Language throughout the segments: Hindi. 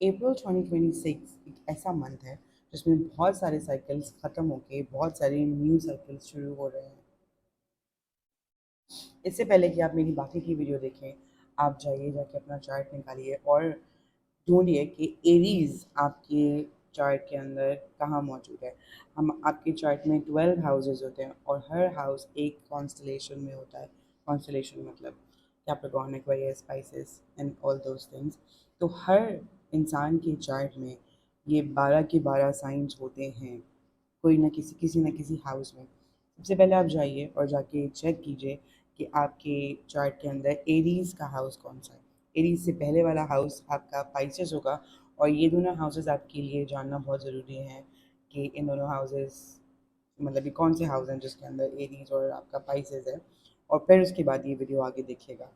अप्रैल 2026 एक ऐसा मंथ है जिसमें बहुत सारे साइकिल्स ख़त्म होके बहुत सारे न्यू साइकिल्स शुरू हो रहे हैं। इससे पहले कि आप मेरी बाकी की वीडियो देखें, आप जाइए जाके अपना चार्ट निकालिए और ढूंढिए कि एरीज आपके चार्ट के अंदर कहाँ मौजूद है। हम आपके चार्ट में 12 हाउसेज होते हैं और हर हाउस एक कॉन्स्टलेशन में होता है। कॉन्स्टलेशन मतलब Capricorn, Aquarius, spices and all those things. तो हर इंसान के चार्ट में ये 12 के 12 साइंस होते हैं, कोई ना किसी न किसी हाउस में। सबसे पहले आप जाइए और जाके चेक कीजिए कि आपके चार्ट के अंदर एरीज़ का हाउस कौन सा है। एरीज़ से पहले वाला हाउस आपका पाइसेस होगा और ये दोनों हाउसेस आपके लिए जानना बहुत ज़रूरी है कि इन दोनों हाउसेस मतलब ये कौन से हाउस हैं जिसके अंदर एरीज़ और आपका पाइसेस है। और फिर उसके बाद ये वीडियो आगे देखिएगा।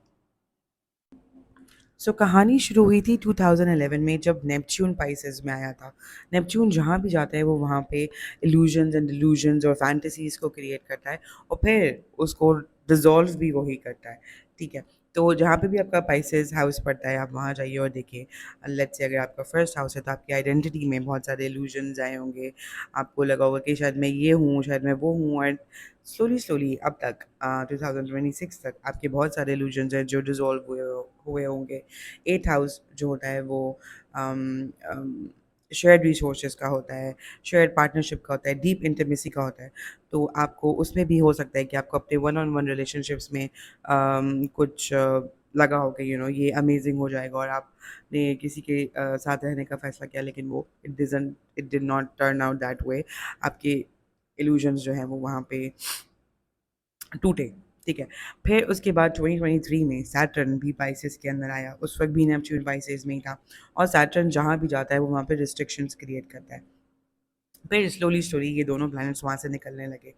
कहानी शुरू हुई थी 2011 में जब नेपच्यून पाइसेस में आया था। नेपच्यून जहाँ भी जाता है वो वहाँ पे इल्यूजन्स एंड डिल्यूजन्स और फैंटेसीज़ को क्रिएट करता है और फिर उसको डिज़ॉल्व भी वही करता है, ठीक है? तो जहाँ पे भी आपका पाइसेस हाउस पड़ता है आप वहाँ जाइए और देखिए। लेट्स से अगर आपका फर्स्ट हाउस है तो आपकी आइडेंटिटी में बहुत सारे इल्यूजन्स आए होंगे। आपको लगा होगा कि शायद मैं ये हूँ, शायद मैं वो हूँ, और स्लोली अब तक 2026 तक आपके बहुत सारे इल्यूजन्स हैं जो डिज़ॉल्व हुए होंगे। एट हाउस जो होता है वो शेयर्ड रिसोर्सेज का होता है, शेयर्ड पार्टनरशिप का होता है, डीप इंटीमेसी का होता है। तो आपको उसमें भी हो सकता है कि आपको अपने वन ऑन वन रिलेशनशिप्स में कुछ लगा हो कि ये अमेजिंग हो जाएगा और आपने किसी के साथ रहने का फैसला किया, लेकिन वो it did not turn out that way. आपके इल्यूजन्स जो हैं वो वहाँ पे टूटे, ठीक है? फिर उसके बाद 2023 में सैटर्न भी पाइसेस के अंदर आया। उस वक़्त भी नेपच्यून पाइसेस में ही था और सैटर्न जहाँ भी जाता है वो वहाँ पे रिस्ट्रिक्शंस क्रिएट करता है। फिर स्लोली ये दोनों प्लैनेट्स वहाँ से निकलने लगे।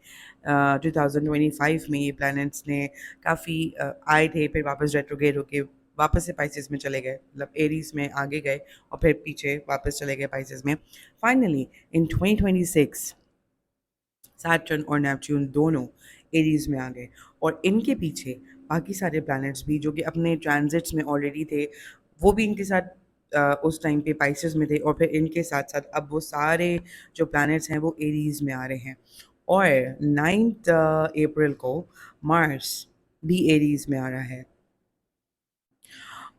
2025 में ये प्लैनेट्स ने काफ़ी आए थे, फिर वापस रेट्रोग्रेड होके वापस से पाइसेस में चले गए, मतलब एरीज़ में आगे गए और फिर पीछे वापस चले गए पाइसेस में। फाइनली इन 2026 सैटर्न और नेपच्यून दोनों एरीज़ में आ गए और इनके पीछे बाकी सारे प्लैनेट्स भी जो कि अपने ट्रांजिट्स में ऑलरेडी थे, वो भी इनके साथ उस टाइम पे पाइसेस में थे और फिर इनके साथ-साथ अब वो सारे जो प्लैनेट्स हैं वो एरीज़ में आ रहे हैं। और 9th अप्रैल को मार्स भी एरीज़ में आ रहा है।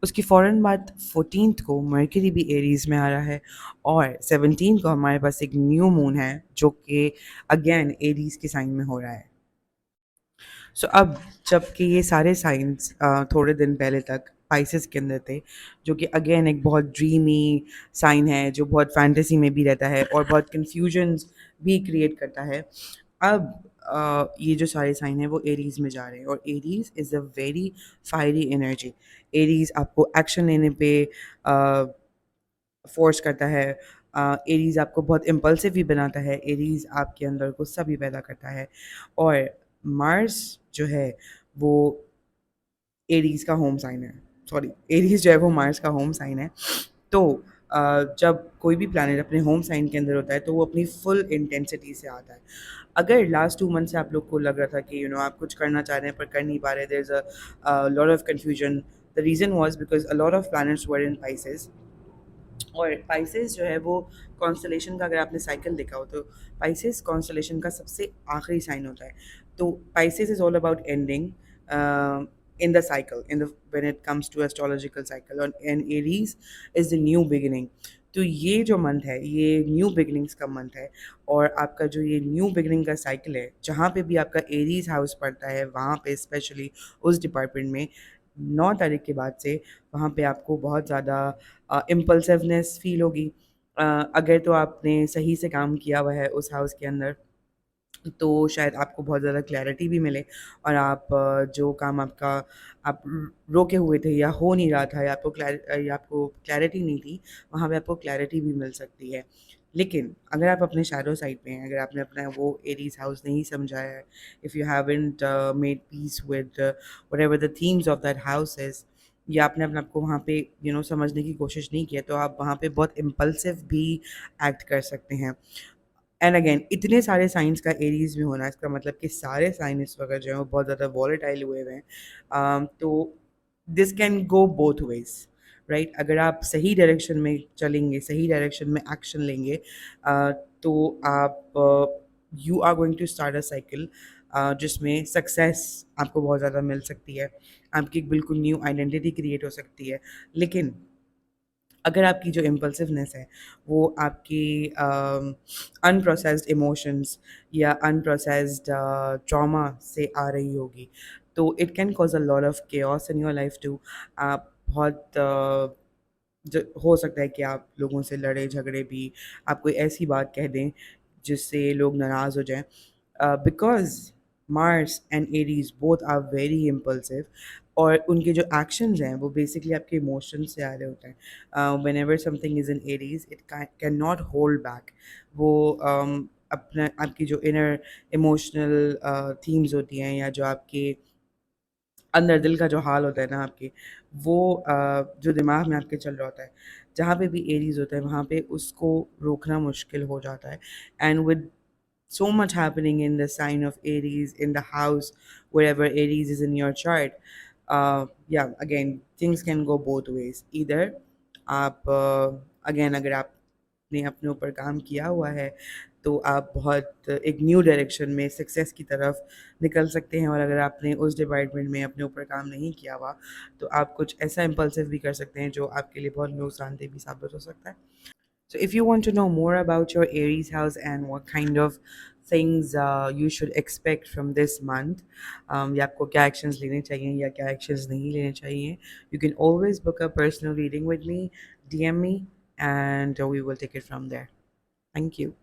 उसके फ़ौरन बाद 14th को मर्करी भी एरीज़ में आ रहा है और 17 को हमारे पास एक न्यू मून है जो कि अगेन एरीज़ के साइन में हो रहा है। अब जबकि ये सारे साइंस थोड़े दिन पहले तक पाइसेस के अंदर थे, जो कि अगेन एक बहुत ड्रीमी साइन है जो बहुत फैंटेसी में भी रहता है और बहुत कन्फ्यूजन्स भी क्रिएट करता है। अब ये जो सारे साइन हैं वो एरीज़ में जा रहे हैं और Aries is a very fiery energy. Aries आपको एक्शन लेने पे फ़ोर्स करता है। एरीज़ आपको बहुत इम्पल्सिव भी बनाता है। एरीज़ आपके अंदर गुस्सा भी पैदा करता है और मार्स जो है वो एरीज़ का होम साइन है। सॉरी, एरीज़ जो है वो मार्स का होम साइन है। तो जब कोई भी प्लैनेट अपने होम साइन के अंदर होता है तो वो अपनी फुल इंटेंसिटी से आता है। अगर लास्ट 2 मंथ से आप लोग को लग रहा था कि आप कुछ करना चाह रहे हैं पर कर नहीं पा रहे, there is a lot of confusion. The reason was because a lot of planets were in pieces और पाइसेस जो है वो कॉन्स्टलेशन का, अगर आपने साइकिल देखा हो तो पाइसेस कॉन्स्टलेशन का सबसे आखिरी साइन होता है। तो Pisces is all about ending in the cycle, when it comes to astrological cycle, and Aries is the new beginning. तो ये जो मंथ है ये न्यू बिगिनिंग्स का मंथ है और आपका जो ये न्यू बिगिनिंग का साइकिल है, जहाँ पे भी आपका एरीज हाउस पड़ता है वहाँ पे स्पेशली उस डिपार्टमेंट में 9 तारीख के बाद से वहाँ पे आपको बहुत ज़्यादा इम्पल्सिवनेस फ़ील होगी। अ, अगर तो आपने सही से काम किया हुआ है उस हाउस के अंदर, तो शायद आपको बहुत ज़्यादा क्लैरिटी भी मिले और आप जो काम आपका आप रोके हुए थे या हो नहीं रहा था या आपको क्लैरिटी नहीं थी, वहाँ पे आपको क्लैरिटी भी मिल सकती है। लेकिन अगर आप अपने शैडो साइड पे हैं, अगर आपने अपना वो एरीज़ हाउस नहीं समझा है, if you haven't made peace with whatever the themes of that house is, या आपने अपने आप को वहाँ पे समझने की कोशिश नहीं किया, तो आप वहाँ पे बहुत इम्पल्सिव भी एक्ट कर सकते हैं। एंड अगेन इतने सारे साइंस का एरीज़ में होना, इसका मतलब कि सारे साइन इस वक्त जो है वो बहुत ज़्यादा वॉलेटाइल हुए हुए हैं। तो this can go both ways. Right? अगर आप सही डायरेक्शन में चलेंगे, सही डायरेक्शन में एक्शन लेंगे, तो आप you are going to start a cycle जिसमें सक्सेस आपको बहुत ज़्यादा मिल सकती है, आपकी एक बिल्कुल न्यू आइडेंटिटी क्रिएट हो सकती है। लेकिन अगर आपकी जो इम्पल्सिवनेस है वो आपकी अनप्रोसेस्ड इमोशंस या अनप्रोसेस्ड ट्रॉमा से आ रही होगी, तो it can cause a lot of chaos in your life too. आप बहुत हो सकता है कि आप लोगों से लड़े झगड़े भी, आप कोई ऐसी बात कह दें जिससे लोग नाराज़ हो जाएं, because Mars and Aries both are very impulsive, और उनके जो एक्शंस हैं वो बेसिकली आपके इमोशन से आ रहे होते हैं। When ever something is in Aries it can not hold back. वो अपना आपकी जो इनर इमोशनल थीम्स होती हैं, या जो आपके अंदर दिल का जो हाल होता है ना आपके, वो जो दिमाग में आपके चल रहा होता है, जहाँ पे भी एरीज होता है वहाँ पे उसको रोकना मुश्किल हो जाता है। And with so much happening in the sign of Aries in the house wherever Aries is in your chart. Yeah, again, things can go both ways. Either आप again अगर आपने अपने ऊपर काम किया हुआ है तो आप बहुत एक न्यू डायरेक्शन में सक्सेस की तरफ निकल सकते हैं, और अगर आपने उस डिपार्टमेंट में अपने ऊपर काम नहीं किया हुआ तो आप कुछ ऐसा इम्पल्सिव भी कर सकते हैं जो आपके लिए बहुत नुकसानदेह भी साबित हो सकता है। So, if you want to know more about your Aries house and what kind of things you should expect from this month, या आपको क्या actions लेने चाहिए या क्या actions नहीं लेने चाहिए, you can always book a personal reading with me, DM me, and we will take it from there. Thank you.